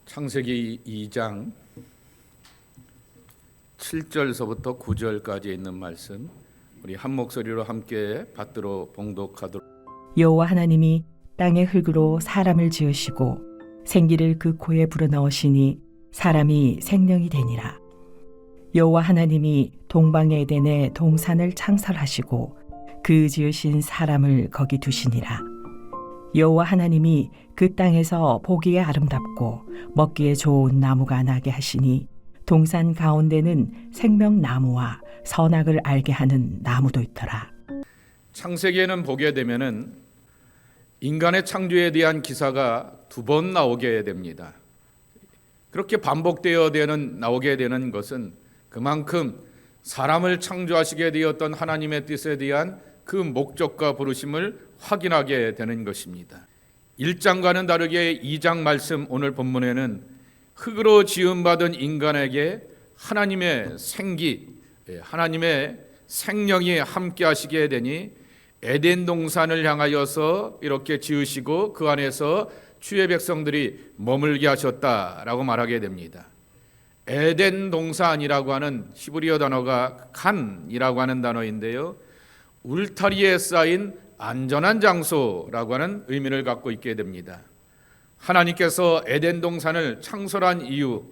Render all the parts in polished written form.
창세기 2장 7절서부터 9절까지 있는 말씀, 우리 한 목소리로 함께 받들어 봉독하도록. 여호와 하나님이 땅의 흙으로 사람을 지으시고 생기를 그 코에 불어넣으시니 사람이 생명이 되니라. 여호와 하나님이 동방의 에덴에 동산을 창설하시고 그 지으신 사람을 거기 두시니라. 여호와 하나님이 그 땅에서 보기에 아름답고 먹기에 좋은 나무가 나게 하시니 동산 가운데는 생명나무와 선악을 알게 하는 나무도 있더라. 창세기에는 보게 되면은 인간의 창조에 대한 기사가 두 번 나오게 됩니다. 그렇게 반복되어 나오게 되는 것은 그만큼 사람을 창조하시게 되었던 하나님의 뜻에 대한 그 목적과 부르심을 확인하게 되는 것입니다. 1장과는 다르게 2장 말씀, 오늘 본문에는 흙으로 지음받은 인간에게 하나님의 생기, 하나님의 생명이 함께 하시게 되니 에덴 동산을 향하여서 이렇게 지으시고 그 안에서 주의 백성들이 머물게 하셨다라고 말하게 됩니다. 에덴 동산이라고 하는 히브리어 단어가 칸이라고 하는 단어인데요, 울타리에 쌓인 안전한 장소라고 하는 의미를 갖고 있게 됩니다. 하나님께서 에덴 동산을 창설한 이유,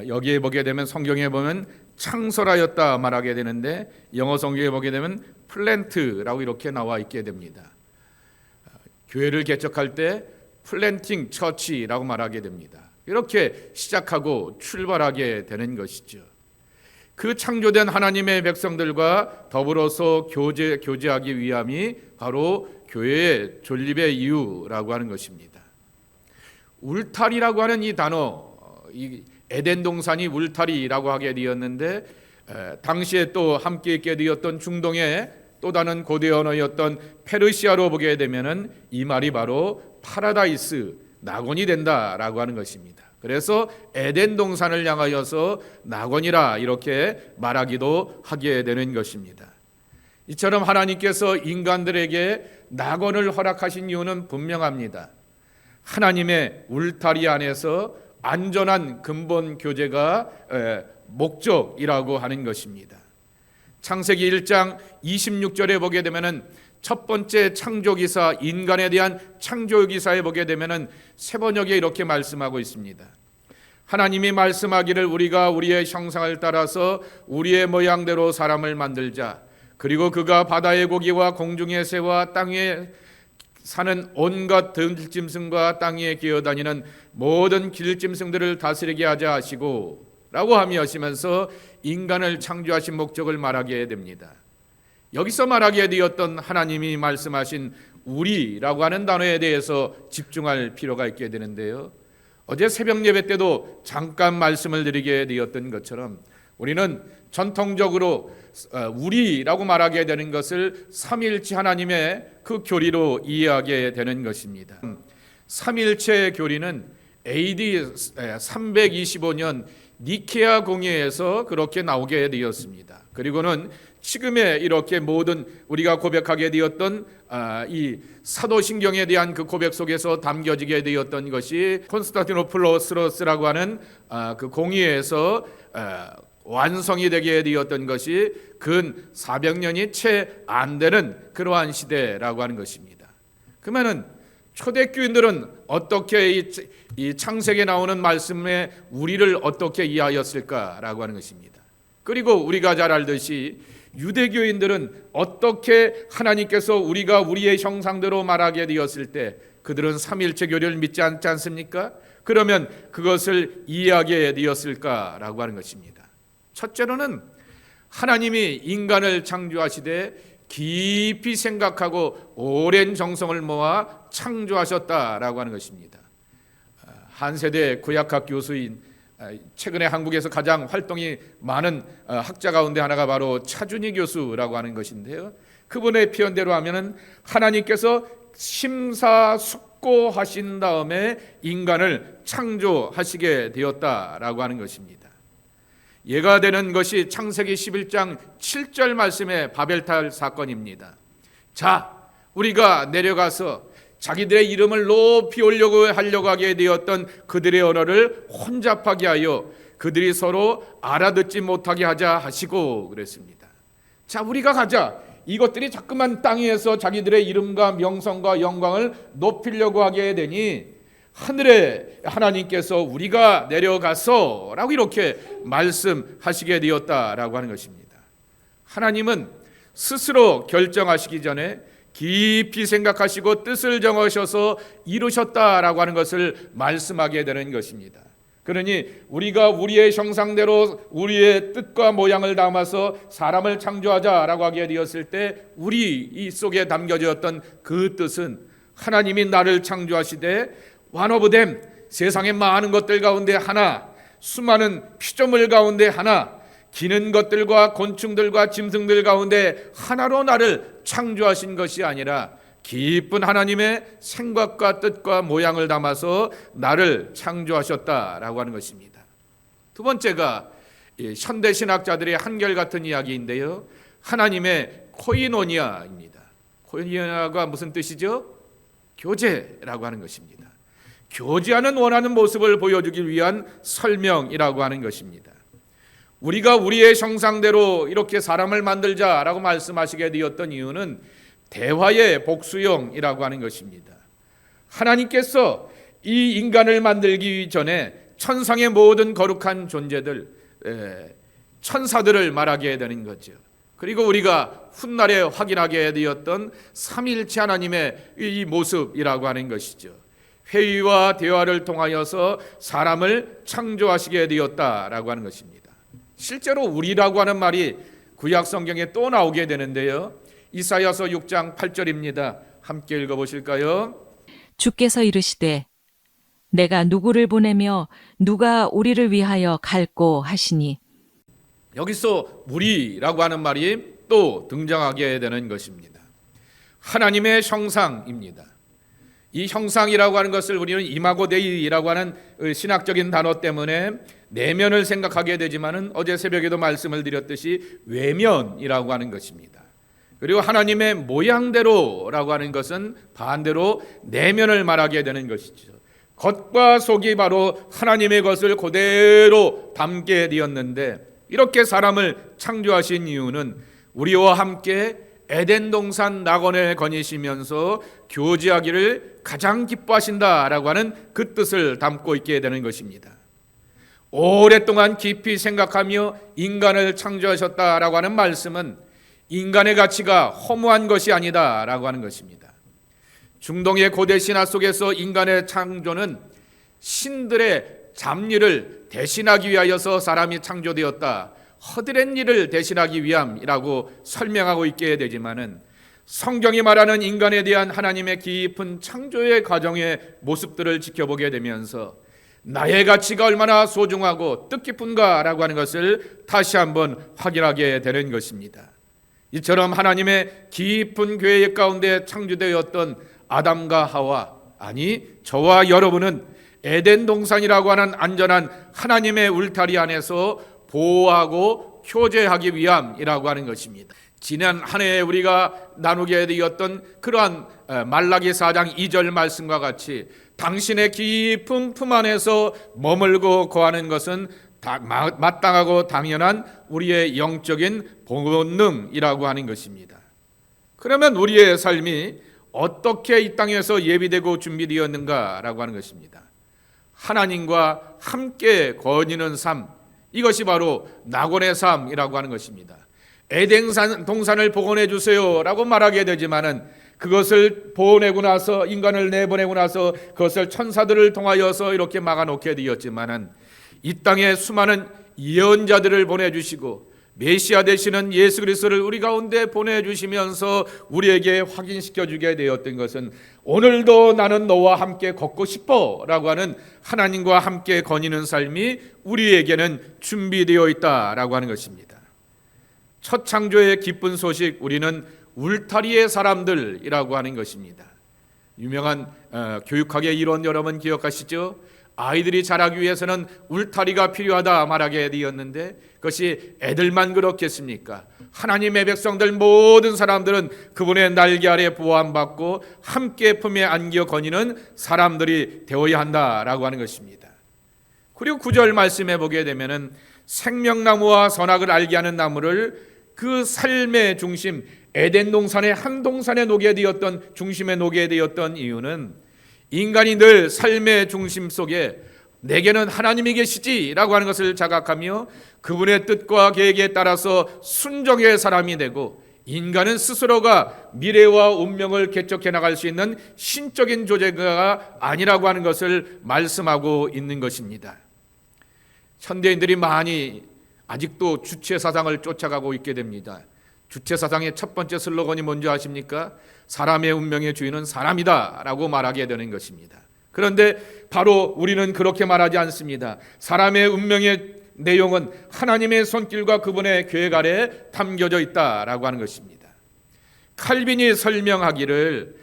여기에 보게 되면 성경에 보면 창설하였다 말하게 되는데 영어 성경에 보게 되면 플랜트라고 이렇게 나와 있게 됩니다. 교회를 개척할 때 플랜팅 처치라고 말하게 됩니다. 이렇게 시작하고 출발하게 되는 것이죠. 그 창조된 하나님의 백성들과 더불어서 교제하기 위함이 바로 교회의 존립의 이유라고 하는 것입니다. 울타리라고 하는 이 단어, 이 에덴 동산이 울타리라고 하게 되었는데 당시에 또 함께 있게 되었던 중동의 또 다른 고대 언어였던 페르시아로 보게 되면은 이 말이 바로 파라다이스, 낙원이 된다라고 하는 것입니다. 그래서 에덴 동산을 향하여서 낙원이라 이렇게 말하기도 하게 되는 것입니다. 이처럼 하나님께서 인간들에게 낙원을 허락하신 이유는 분명합니다. 하나님의 울타리 안에서 안전한 근본 교제가 목적이라고 하는 것입니다. 창세기 1장 26절에 보게 되면은 첫 번째 창조기사, 인간에 대한 창조기사에 보게 되면은 세 번역에 이렇게 말씀하고 있습니다. 하나님이 말씀하기를 우리가 우리의 형상을 따라서 우리의 모양대로 사람을 만들자. 그리고 그가 바다의 고기와 공중의 새와 땅에 사는 온갖 들짐승과 땅에 기어다니는 모든 길짐승들을 다스리게 하자 하시고 라고 하시면서 인간을 창조하신 목적을 말하게 됩니다. 여기서 말하게 되었던 하나님이 말씀하신 우리라고 하는 단어에 대해서 집중할 필요가 있게 되는데요, 어제 새벽 예배 때도 잠깐 말씀을 드리게 되었던 것처럼 우리는 전통적으로 우리라고 말하게 되는 것을 삼위일체 하나님의 그 교리로 이해하게 되는 것입니다. 삼위일체 교리는 AD 325년 니케아 공회에서 그렇게 나오게 되었습니다. 그리고는 지금의 이렇게 모든 우리가 고백하게 되었던 이 사도신경에 대한 그 고백 속에서 담겨지게 되었던 것이 콘스탄티노플로스라고 하는 그 공의회에서 완성이 되게 되었던 것이 근 400년이 채 안 되는 그러한 시대라고 하는 것입니다. 그러면은 초대교인들은 어떻게 이 창세기에 나오는 말씀에 우리를 어떻게 이해하였을까라고 하는 것입니다. 그리고 우리가 잘 알듯이 유대교인들은 어떻게 하나님께서 우리가 우리의 형상대로 말하게 되었을 때 그들은 삼위일체 교리를 믿지 않지 않습니까? 그러면 그것을 이해하게 되었을까라고 하는 것입니다. 첫째로는 하나님이 인간을 창조하시되 깊이 생각하고 오랜 정성을 모아 창조하셨다라고 하는 것입니다. 한 세대 구약학 교수인, 최근에 한국에서 가장 활동이 많은 학자 가운데 하나가 바로 차준희 교수라고 하는 것인데요, 그분의 표현대로 하면은 하나님께서 심사숙고하신 다음에 인간을 창조하시게 되었다라고 하는 것입니다. 예가 되는 것이 창세기 11장 7절 말씀의 바벨탑 사건입니다. 자, 우리가 내려가서 자기들의 이름을 높이 하려고 하게 되었던 그들의 언어를 혼잡하게 하여 그들이 서로 알아듣지 못하게 하자 하시고 그랬습니다. 자, 우리가 가자. 이것들이 자꾸만 땅 위에서 자기들의 이름과 명성과 영광을 높이려고 하게 되니 하늘에 하나님께서 우리가 내려가서 라고 이렇게 말씀하시게 되었다라고 하는 것입니다. 하나님은 스스로 결정하시기 전에 깊이 생각하시고 뜻을 정하셔서 이루셨다라고 하는 것을 말씀하게 되는 것입니다. 그러니 우리가 우리의 형상대로 우리의 뜻과 모양을 담아서 사람을 창조하자라고 하게 되었을 때 우리 이 속에 담겨졌던 그 뜻은 하나님이 나를 창조하시되 one of them, 세상의 많은 것들 가운데 하나, 수많은 피조물 가운데 하나, 기는 것들과 곤충들과 짐승들 가운데 하나로 나를 창조하신 것이 아니라 깊은 하나님의 생각과 뜻과 모양을 담아서 나를 창조하셨다라고 하는 것입니다. 두 번째가 현대 신학자들의 한결같은 이야기인데요, 하나님의 코이노니아입니다. 코이노니아가 무슨 뜻이죠? 교제라고 하는 것입니다. 교제하는 원하는 모습을 보여주기 위한 설명이라고 하는 것입니다. 우리가 우리의 형상대로 이렇게 사람을 만들자라고 말씀하시게 되었던 이유는 대화의 복수형이라고 하는 것입니다. 하나님께서 이 인간을 만들기 전에 천상의 모든 거룩한 존재들, 천사들을 말하게 되는 거죠. 그리고 우리가 훗날에 확인하게 되었던 삼위일체 하나님의 이 모습이라고 하는 것이죠. 회의와 대화를 통하여서 사람을 창조하시게 되었다라고 하는 것입니다. 실제로 우리라고 하는 말이 구약 성경에 또 나오게 되는데요, 이사야서 6장 8절입니다. 함께 읽어보실까요? 주께서 이르시되 내가 누구를 보내며 누가 우리를 위하여 갈꼬 하시니. 여기서 우리라고 하는 말이 또 등장하게 되는 것입니다. 하나님의 형상입니다. 이 형상이라고 하는 것을 우리는 이마고 데이라고 하는 신학적인 단어 때문에 내면을 생각하게 되지만은 어제 새벽에도 말씀을 드렸듯이 외면이라고 하는 것입니다. 그리고 하나님의 모양대로라고 하는 것은 반대로 내면을 말하게 되는 것이죠. 겉과 속이 바로 하나님의 것을 그대로 담게 되었는데, 이렇게 사람을 창조하신 이유는 우리와 함께 에덴 동산 낙원에 거니시면서 교제하기를 가장 기뻐하신다라고 하는 그 뜻을 담고 있게 되는 것입니다. 오랫동안 깊이 생각하며 인간을 창조하셨다라고 하는 말씀은 인간의 가치가 허무한 것이 아니다라고 하는 것입니다. 중동의 고대 신화 속에서 인간의 창조는 신들의 잡일을 대신하기 위하여서 사람이 창조되었다, 허드렛 일을 대신하기 위함이라고 설명하고 있게 되지만은 성경이 말하는 인간에 대한 하나님의 깊은 창조의 과정의 모습들을 지켜보게 되면서 나의 가치가 얼마나 소중하고 뜻깊은가라고 하는 것을 다시 한번 확인하게 되는 것입니다. 이처럼 하나님의 깊은 계획 가운데 창조되었던 아담과 하와, 아니 저와 여러분은 에덴 동산이라고 하는 안전한 하나님의 울타리 안에서 보호하고 교제하기 위함이라고 하는 것입니다. 지난 한 해에 우리가 나누게 되었던 그러한 말라기 4장 2절 말씀과 같이 당신의 깊은 품 안에서 머물고 거하는 것은 마땅하고 당연한 우리의 영적인 본능이라고 하는 것입니다. 그러면 우리의 삶이 어떻게 이 땅에서 예비되고 준비되었는가라고 하는 것입니다. 하나님과 함께 거니는 삶, 이것이 바로 낙원의 삶이라고 하는 것입니다. 에덴 동산을 복원해 주세요라고 말하게 되지만은 그것을 보내고 나서, 인간을 내보내고 나서 그것을 천사들을 통하여서 이렇게 막아놓게 되었지만은 이 땅에 수많은 예언자들을 보내주시고 메시아 되시는 예수 그리스도를 우리 가운데 보내주시면서 우리에게 확인시켜 주게 되었던 것은 오늘도 나는 너와 함께 걷고 싶어 라고 하는 하나님과 함께 거니는 삶이 우리에게는 준비되어 있다라고 하는 것입니다. 첫 창조의 기쁜 소식, 우리는 울타리의 사람들이라고 하는 것입니다. 유명한 교육학의 이론 여러분 기억하시죠? 아이들이 자라기 위해서는 울타리가 필요하다 말하게 되었는데 그것이 애들만 그렇겠습니까? 하나님의 백성들 모든 사람들은 그분의 날개 아래 보호받고 함께 품에 안겨 거니는 사람들이 되어야 한다라고 하는 것입니다. 그리고 9절 말씀해 보게 되면은 생명나무와 선악을 알게 하는 나무를 그 삶의 중심 에덴 동산의 한 동산에 놓게 되었던 중심에 놓게 되었던 이유는 인간이 늘 삶의 중심 속에 내게는 하나님이 계시지라고 하는 것을 자각하며 그분의 뜻과 계획에 따라서 순종의 사람이 되고 인간은 스스로가 미래와 운명을 개척해 나갈 수 있는 신적인 존재가 아니라고 하는 것을 말씀하고 있는 것입니다. 현대인들이 많이 아직도 주체사상을 쫓아가고 있게 됩니다. 주체사상의 첫 번째 슬로건이 뭔지 아십니까? 사람의 운명의 주인은 사람이다 라고 말하게 되는 것입니다. 그런데 바로 우리는 그렇게 말하지 않습니다. 사람의 운명의 내용은 하나님의 손길과 그분의 계획 아래 담겨져 있다라고 하는 것입니다. 칼빈이 설명하기를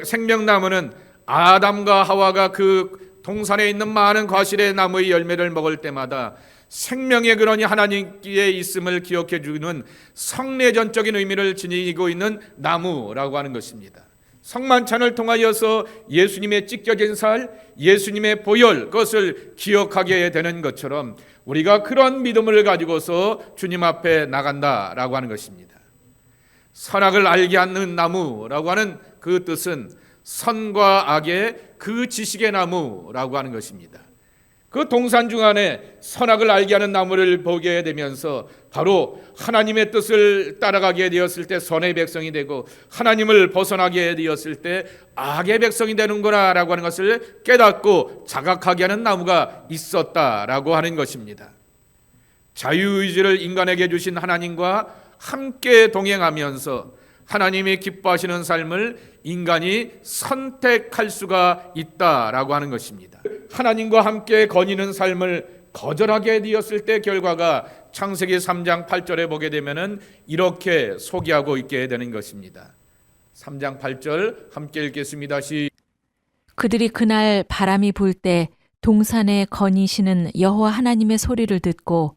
생명나무는 아담과 하와가 그 동산에 있는 많은 과실의 나무의 열매를 먹을 때마다 생명의 근원이 하나님께 있음을 기억해 주는 성례전적인 의미를 지니고 있는 나무라고 하는 것입니다. 성만찬을 통하여서 예수님의 찢겨진 살, 예수님의 보혈 그것을 기억하게 되는 것처럼 우리가 그런 믿음을 가지고서 주님 앞에 나간다라고 하는 것입니다. 선악을 알게 하는 나무라고 하는 그 뜻은 선과 악의 그 지식의 나무라고 하는 것입니다. 그 동산 중 안에 선악을 알게 하는 나무를 보게 되면서 바로 하나님의 뜻을 따라가게 되었을 때 선의 백성이 되고 하나님을 벗어나게 되었을 때 악의 백성이 되는구나 라고 하는 것을 깨닫고 자각하게 하는 나무가 있었다라고 하는 것입니다. 자유의지를 인간에게 주신 하나님과 함께 동행하면서 하나님이 기뻐하시는 삶을 인간이 선택할 수가 있다라고 하는 것입니다. 하나님과 함께 거니는 삶을 거절하게 되었을 때 결과가 창세기 3장 8절에 보게 되면은 이렇게 소개하고 있게 되는 것입니다. 3장 8절 함께 읽겠습니다. 그들이 그날 바람이 불 때 동산에 거니시는 여호와 하나님의 소리를 듣고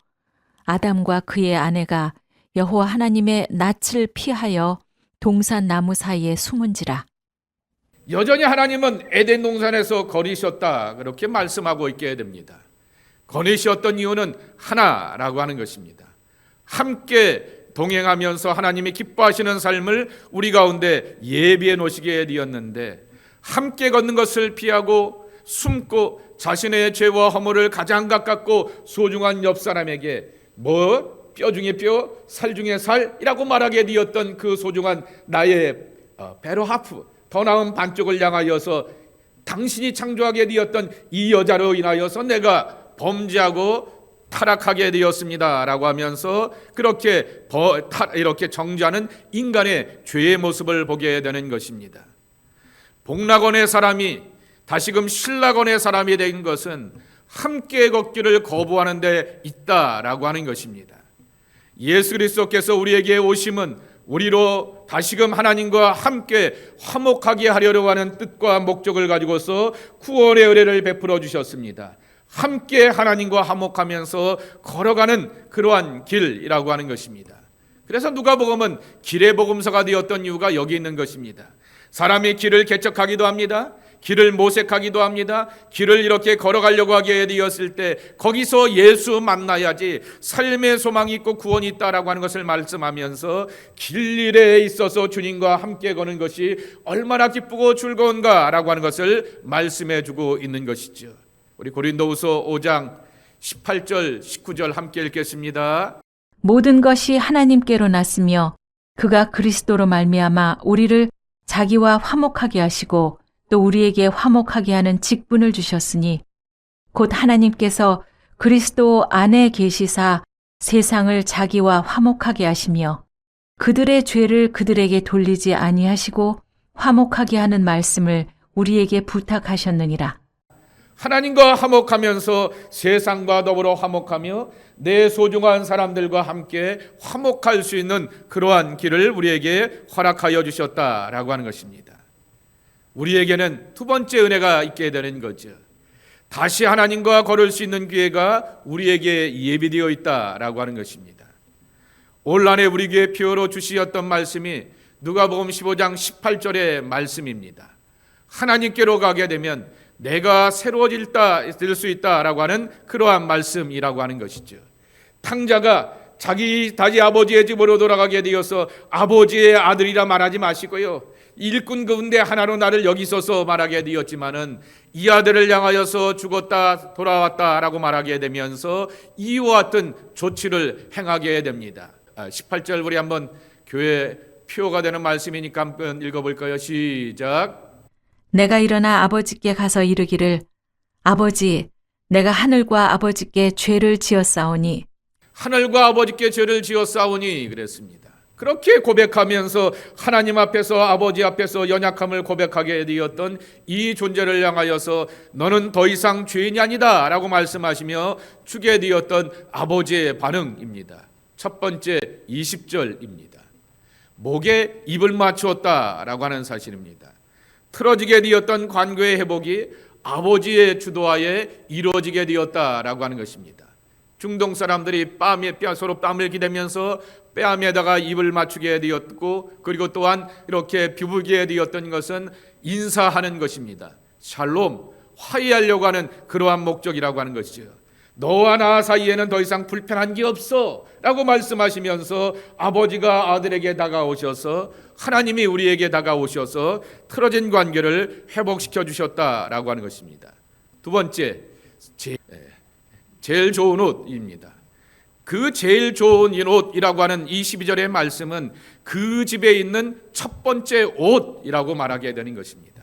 아담과 그의 아내가 여호와 하나님의 낯을 피하여 동산 나무 사이에 숨은지라. 여전히 하나님은 에덴 동산에서 거니셨다 그렇게 말씀하고 있게 됩니다. 거니셨던 이유는 하나라고 하는 것입니다. 함께 동행하면서 하나님이 기뻐하시는 삶을 우리 가운데 예비해 놓으시게 되었는데 함께 걷는 것을 피하고 숨고 자신의 죄와 허물을 가장 가깝고 소중한 옆 사람에게 뼈 중에 뼈, 살 중에 살이라고 말하게 되었던 그 소중한 나의 베러 하프, 더 나은 반쪽을 향하여서 당신이 창조하게 되었던 이 여자로 인하여서 내가 범죄하고 타락하게 되었습니다 라고 하면서 그렇게 이렇게 정죄하는 인간의 죄의 모습을 보게 되는 것입니다. 복락원의 사람이 다시금 신락원의 사람이 된 것은 함께 걷기를 거부하는 데 있다라고 하는 것입니다. 예수 그리스도께서 우리에게 오심은 우리로 다시금 하나님과 함께 화목하게 하려고 하는 뜻과 목적을 가지고서 구원의 은혜를 베풀어 주셨습니다. 함께 하나님과 화목하면서 걸어가는 그러한 길이라고 하는 것입니다. 그래서 누가복음은 길의 복음서가 되었던 이유가 여기 있는 것입니다. 사람이 길을 개척하기도 합니다. 길을 모색하기도 합니다. 길을 이렇게 걸어가려고 하게 되었을 때 거기서 예수 만나야지 삶의 소망이 있고 구원이 있다라고 하는 것을 말씀하면서 길일에 있어서 주님과 함께 거는 것이 얼마나 기쁘고 즐거운가라고 하는 것을 말씀해 주고 있는 것이죠. 우리 고린도후서 5장 18절 19절 함께 읽겠습니다. 모든 것이 하나님께로 났으며 그가 그리스도로 말미암아 우리를 자기와 화목하게 하시고 또 우리에게 화목하게 하는 직분을 주셨으니 곧 하나님께서 그리스도 안에 계시사 세상을 자기와 화목하게 하시며 그들의 죄를 그들에게 돌리지 아니하시고 화목하게 하는 말씀을 우리에게 부탁하셨느니라. 하나님과 화목하면서 세상과 더불어 화목하며 내 소중한 사람들과 함께 화목할 수 있는 그러한 길을 우리에게 허락하여 주셨다라고 하는 것입니다. 우리에게는 두 번째 은혜가 있게 되는 거죠. 다시 하나님과 걸을 수 있는 기회가 우리에게 예비되어 있다라고 하는 것입니다. 올 한해 우리 교회 표어로 주시었던 말씀이 누가복음 15장 18절의 말씀입니다. 하나님께로 가게 되면 내가 새로워질 수 있다라고 하는 그러한 말씀이라고 하는 것이죠. 탕자가 자기 아버지의 집으로 돌아가게 되어서 아버지의 아들이라 말하지 마시고요, 일꾼 가운데 하나로 나를 여기 있어서 말하게 되었지만은 이 아들을 향하여서 죽었다 돌아왔다라고 말하게 되면서 이와 같은 조치를 행하게 됩니다. 18절 우리 한번 교회 표가 되는 말씀이니까 한번 읽어볼까요? 시작. 내가 일어나 아버지께 가서 이르기를 아버지 내가 하늘과 아버지께 죄를 지었사오니 하늘과 아버지께 죄를 지었사오니 그랬습니다. 그렇게 고백하면서 하나님 앞에서 아버지 앞에서 연약함을 고백하게 되었던 이 존재를 향하여서 너는 더 이상 죄인이 아니다 라고 말씀하시며 주게 되었던 아버지의 반응입니다. 첫 번째 20절입니다. 목에 입을 맞추었다라고 하는 사실입니다. 틀어지게 되었던 관계의 회복이 아버지의 주도하에 이루어지게 되었다라고 하는 것입니다. 중동 사람들이 서로 뺨을 기대면서 뺨에다가 입을 맞추게 되었고, 그리고 또한 이렇게 비부게 되었던 것은 인사하는 것입니다. 샬롬, 화해하려고 하는 그러한 목적이라고 하는 것이죠. 너와 나 사이에는 더 이상 불편한 게 없어 라고 말씀하시면서 아버지가 아들에게 다가오셔서 하나님이 우리에게 다가오셔서 틀어진 관계를 회복시켜 주셨다라고 하는 것입니다. 두 번째, 제일 좋은 옷입니다. 그 제일 좋은 옷이라고 하는 이 12절의 말씀은 그 집에 있는 첫 번째 옷이라고 말하게 되는 것입니다.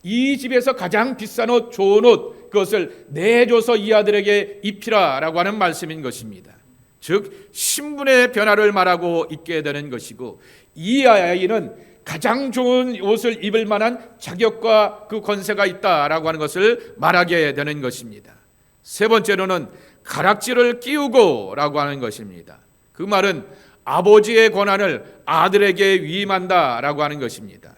이 집에서 가장 비싼 옷, 좋은 옷, 그것을 내줘서 이 아들에게 입히라라고 하는 말씀인 것입니다. 즉 신분의 변화를 말하고 있게 되는 것이고, 이 아이는 가장 좋은 옷을 입을 만한 자격과 그 권세가 있다라고 하는 것을 말하게 되는 것입니다. 세 번째로는 가락지를 끼우고 라고 하는 것입니다. 그 말은 아버지의 권한을 아들에게 위임한다라고 하는 것입니다.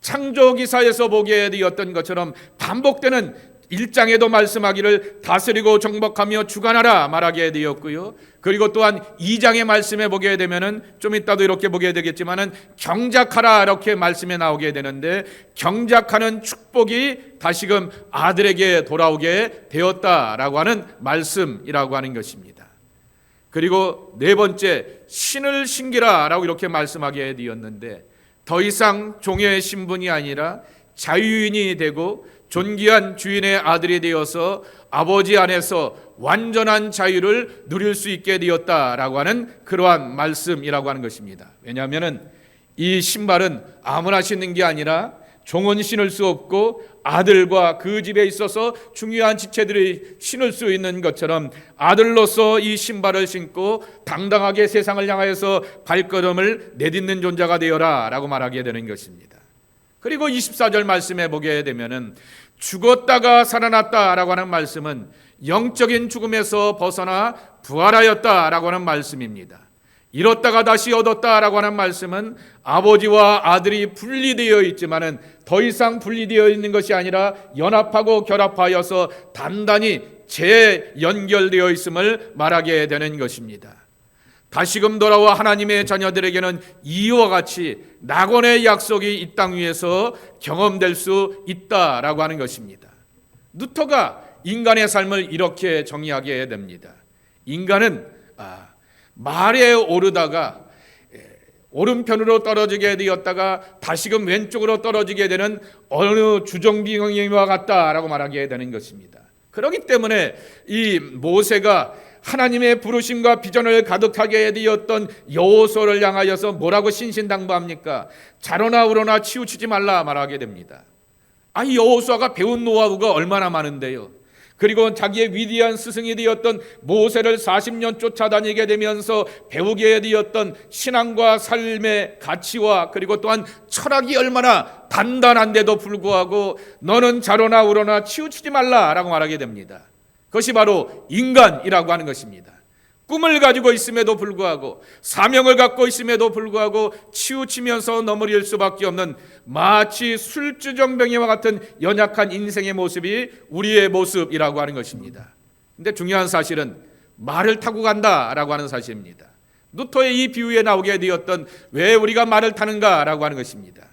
창조기사에서 보게 되었던 것처럼 반복되는 1장에도 말씀하기를 다스리고 정복하며 주관하라 말하게 되었고요. 그리고 또한 2장의 말씀에 보게 되면은 좀 이따도 이렇게 보게 되겠지만은 경작하라 이렇게 말씀에 나오게 되는데, 경작하는 축복이 다시금 아들에게 돌아오게 되었다라고 하는 말씀이라고 하는 것입니다. 그리고 네 번째, 신을 신기라라고 이렇게 말씀하게 되었는데, 더 이상 종의 신분이 아니라 자유인이 되고 존귀한 주인의 아들이 되어서 아버지 안에서 완전한 자유를 누릴 수 있게 되었다라고 하는 그러한 말씀이라고 하는 것입니다. 왜냐하면 이 신발은 아무나 신는 게 아니라 종은 신을 수 없고 아들과 그 집에 있어서 중요한 지체들이 신을 수 있는 것처럼 아들로서 이 신발을 신고 당당하게 세상을 향하여서 발걸음을 내딛는 존재가 되어라 라고 말하게 되는 것입니다. 그리고 24절 말씀에 보게 되면은 죽었다가 살아났다라고 하는 말씀은 영적인 죽음에서 벗어나 부활하였다라고 하는 말씀입니다. 잃었다가 다시 얻었다라고 하는 말씀은 아버지와 아들이 분리되어 있지만은 더 이상 분리되어 있는 것이 아니라 연합하고 결합하여서 단단히 재연결되어 있음을 말하게 되는 것입니다. 다시금 돌아와 하나님의 자녀들에게는 이와 같이 낙원의 약속이 이 땅 위에서 경험될 수 있다라고 하는 것입니다. 루터가 인간의 삶을 이렇게 정의하게 됩니다. 인간은 말에 오르다가 오른편으로 떨어지게 되었다가 다시금 왼쪽으로 떨어지게 되는 어느 주정뱅이와 같다라고 말하게 되는 것입니다. 그렇기 때문에 이 모세가 하나님의 부르심과 비전을 가득하게 되었던 여호수아를 향하여서 뭐라고 신신당부합니까? 자로나 우러나 치우치지 말라 말하게 됩니다. 이 여호수아가 배운 노하우가 얼마나 많은데요. 그리고 자기의 위대한 스승이 되었던 모세를 40년 쫓아다니게 되면서 배우게 되었던 신앙과 삶의 가치와 그리고 또한 철학이 얼마나 단단한데도 불구하고 너는 자로나 우러나 치우치지 말라라고 말하게 됩니다. 그것이 바로 인간이라고 하는 것입니다. 꿈을 가지고 있음에도 불구하고 사명을 갖고 있음에도 불구하고 치우치면서 넘어질 수밖에 없는 마치 술주정뱅이와 같은 연약한 인생의 모습이 우리의 모습이라고 하는 것입니다. 근데 중요한 사실은 말을 타고 간다라고 하는 사실입니다. 누토의 이 비유에 나오게 되었던 왜 우리가 말을 타는가라고 하는 것입니다.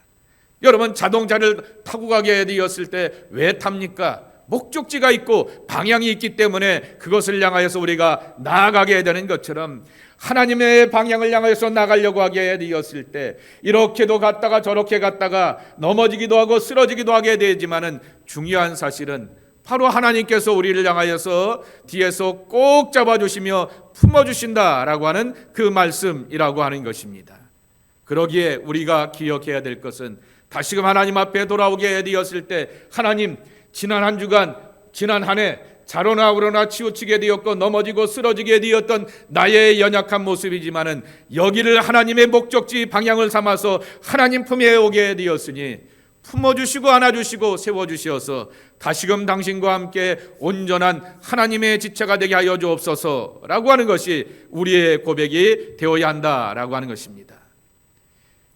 여러분, 자동차를 타고 가게 되었을 때 왜 탑니까? 목적지가 있고 방향이 있기 때문에 그것을 향하여서 우리가 나아가게 되는 것처럼 하나님의 방향을 향하여서 나가려고 하게 되었을 때 이렇게도 갔다가 저렇게 갔다가 넘어지기도 하고 쓰러지기도 하게 되지만은 중요한 사실은 바로 하나님께서 우리를 향하여서 뒤에서 꼭 잡아주시며 품어주신다라고 하는 그 말씀이라고 하는 것입니다. 그러기에 우리가 기억해야 될 것은 다시금 하나님 앞에 돌아오게 되었을 때 하나님, 지난 한 주간, 지난 한 해 자로나 우로나 치우치게 되었고 넘어지고 쓰러지게 되었던 나의 연약한 모습이지만은 여기를 하나님의 목적지 방향을 삼아서 하나님 품에 오게 되었으니 품어주시고 안아주시고 세워주시어서 다시금 당신과 함께 온전한 하나님의 지체가 되게 하여 주옵소서라고 하는 것이 우리의 고백이 되어야 한다라고 하는 것입니다.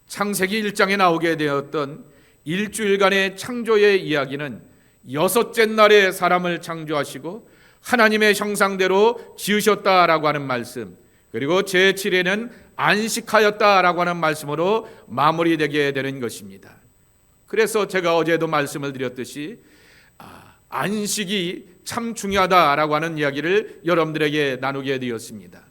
창세기 1장에 나오게 되었던 일주일간의 창조의 이야기는 여섯째 날에 사람을 창조하시고 하나님의 형상대로 지으셨다라고 하는 말씀, 그리고 제7일에는 안식하였다라고 하는 말씀으로 마무리되게 되는 것입니다. 그래서 제가 어제도 말씀을 드렸듯이 안식이 참 중요하다라고 하는 이야기를 여러분들에게 나누게 되었습니다.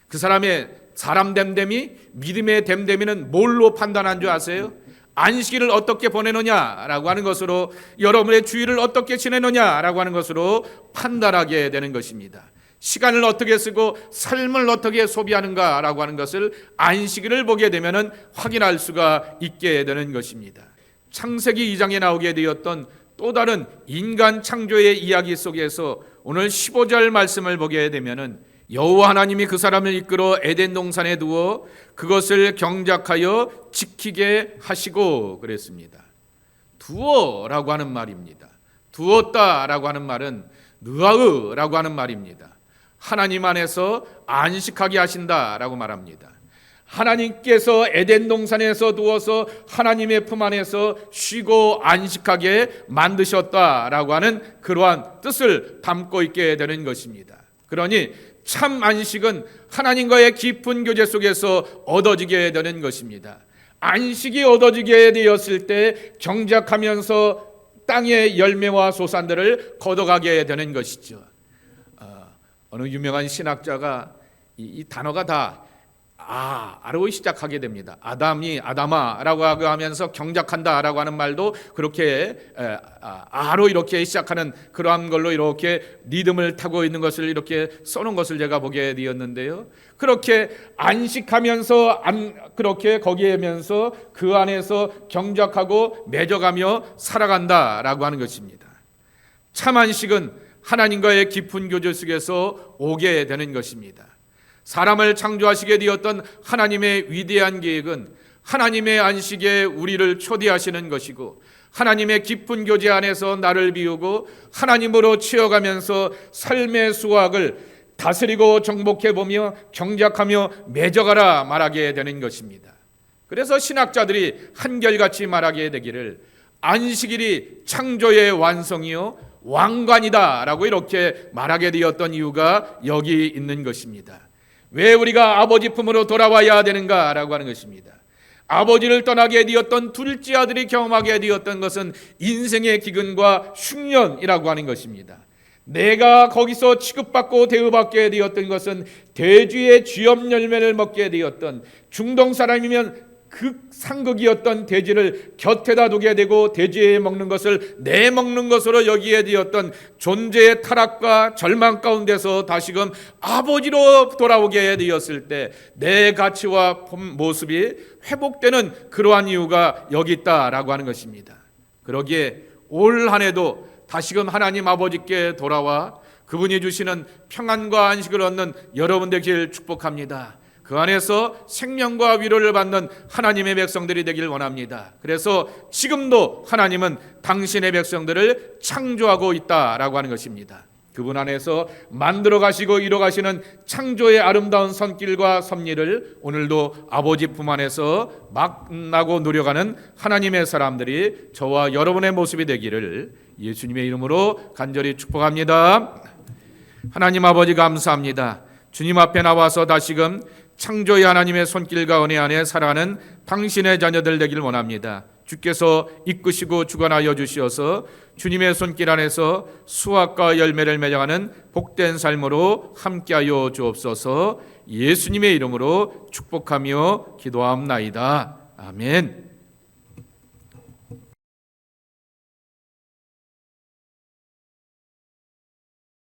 그 사람의 사람 됨됨이, 믿음의 됨됨이는 뭘로 판단한 줄 아세요? 안식일을 어떻게 보내느냐라고 하는 것으로, 여러분의 주일을 어떻게 지내느냐라고 하는 것으로 판단하게 되는 것입니다. 시간을 어떻게 쓰고 삶을 어떻게 소비하는가라고 하는 것을 안식일을 보게 되면 확인할 수가 있게 되는 것입니다. 창세기 2장에 나오게 되었던 또 다른 인간 창조의 이야기 속에서 오늘 15절 말씀을 보게 되면 여호와 하나님이 그 사람을 이끌어 에덴 동산에 두어 그것을 경작하여 지키게 하시고 그랬습니다. 두어라고 하는 말입니다. 두었다라고 하는 말은 느하으라고 하는 말입니다. 하나님 안에서 안식하게 하신다라고 말합니다. 하나님께서 에덴 동산에서 두어서 하나님의 품 안에서 쉬고 안식하게 만드셨다라고 하는 그러한 뜻을 담고 있게 되는 것입니다. 그러니 참 안식은 하나님과의 깊은 교제 속에서 얻어지게 되는 것입니다. 안식이 얻어지게 되었을 때 경작하면서 땅의 열매와 소산들을 거둬가게 되는 것이죠. 어느 유명한 신학자가 이 단어가 다 아로 시작하게 됩니다. 아담이 아담아라고 하면서 경작한다라고 하는 말도 그렇게 아로 이렇게 시작하는 그러한 걸로 이렇게 리듬을 타고 있는 것을 이렇게 써놓은 것을 제가 보게 되었는데요. 그렇게 안식하면서 그렇게 거기에면서 그 안에서 경작하고 맺어가며 살아간다라고 하는 것입니다. 참 안식은 하나님과의 깊은 교제 속에서 오게 되는 것입니다. 사람을 창조하시게 되었던 하나님의 위대한 계획은 하나님의 안식에 우리를 초대하시는 것이고 하나님의 깊은 교제 안에서 나를 비우고 하나님으로 채워가면서 삶의 수확을 다스리고 정복해보며 경작하며 맺어가라 말하게 되는 것입니다. 그래서 신학자들이 한결같이 말하게 되기를 안식일이 창조의 완성이요 왕관이다 라고 이렇게 말하게 되었던 이유가 여기 있는 것입니다. 왜 우리가 아버지 품으로 돌아와야 되는가 라고 하는 것입니다. 아버지를 떠나게 되었던 둘째 아들이 경험하게 되었던 것은 인생의 기근과 흉년이라고 하는 것입니다. 내가 거기서 취급받고 대우받게 되었던 것은 돼지의 쥐염 열매를 먹게 되었던, 중동 사람이면 극상극이었던 돼지를 곁에다 두게 되고 돼지에 먹는 것을 내 먹는 것으로 여기게 되었던 존재의 타락과 절망 가운데서 다시금 아버지로 돌아오게 되었을 때 내 가치와 모습이 회복되는 그러한 이유가 여기 있다라고 하는 것입니다. 그러기에 올 한 해도 다시금 하나님 아버지께 돌아와 그분이 주시는 평안과 안식을 얻는 여러분 되길 축복합니다. 그 안에서 생명과 위로를 받는 하나님의 백성들이 되길 원합니다. 그래서 지금도 하나님은 당신의 백성들을 창조하고 있다라고 하는 것입니다. 그분 안에서 만들어 가시고 이뤄 가시는 창조의 아름다운 손길과 섭리를 오늘도 아버지 품 안에서 만나고 누려가는 하나님의 사람들이 저와 여러분의 모습이 되기를 예수님의 이름으로 간절히 축복합니다. 하나님 아버지 감사합니다. 주님 앞에 나와서 다시금 창조의 하나님의 손길과 은혜 안에 살아가는 당신의 자녀들 되길 원합니다. 주께서 이끄시고 주관하여 주시어서 주님의 손길 안에서 수확과 열매를 맺어가는 복된 삶으로 함께하여 주옵소서. 예수님의 이름으로 축복하며 기도하옵나이다. 아멘.